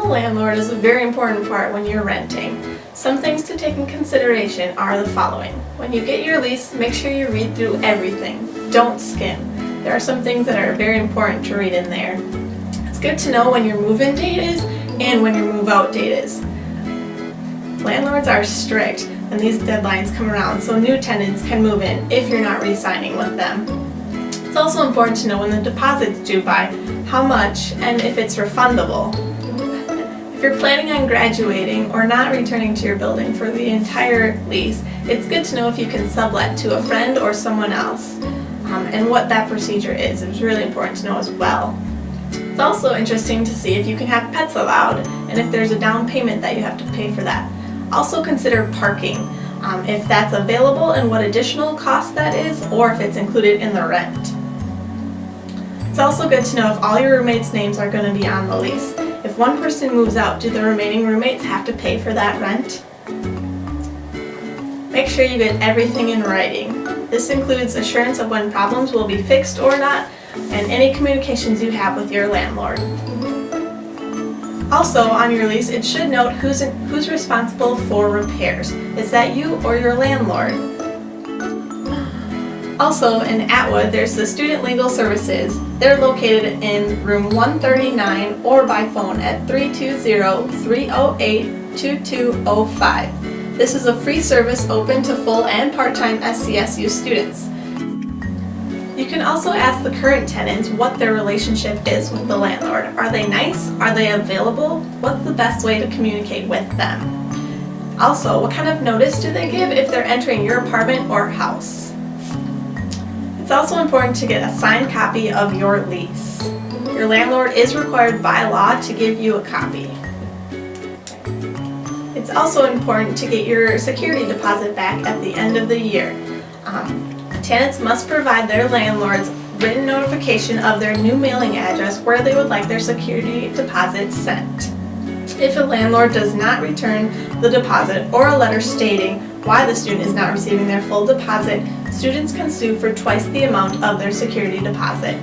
landlord is a very important part when you're renting. Some things to take in consideration are the following. When you get your lease, make sure you read through everything. Don't skim. There are some things that are very important to read in there. It's good to know when your move-in date is and when your move-out date is. Landlords are strict when these deadlines come around, so new tenants can move in if you're not re-signing with them. It's also important to know when the deposit's due by, how much, and if it's refundable. If you're planning on graduating or not returning to your building for the entire lease, it's good to know if you can sublet to a friend or someone else, and what that procedure is. It's really important to know as well. It's also interesting to see if you can have pets allowed and if there's a down payment that you have to pay for that. Also consider parking, if that's available and what additional cost that is, or if it's included in the rent. It's also good to know if all your roommates' names are going to be on the lease. If one person moves out, do the remaining roommates have to pay for that rent? Make sure you get everything in writing. This includes assurance of when problems will be fixed or not, and any communications you have with your landlord. Also, on your lease, it should note who's responsible for repairs. Is that you or your landlord? Also, in Atwood, there's the Student Legal Services. They're located in room 139 or by phone at 320-308-2205. This is a free service open to full and part-time SCSU students. You can also ask the current tenants what their relationship is with the landlord. Are they nice? Are they available? What's the best way to communicate with them? Also, what kind of notice do they give if they're entering your apartment or house? It's also important to get a signed copy of your lease. Your landlord is required by law to give you a copy. It's also important to get your security deposit back at the end of the year. Tenants must provide their landlords written notification of their new mailing address where they would like their security deposit sent. If a landlord does not return the deposit or a letter stating why the student is not receiving their full deposit, students can sue for twice the amount of their security deposit.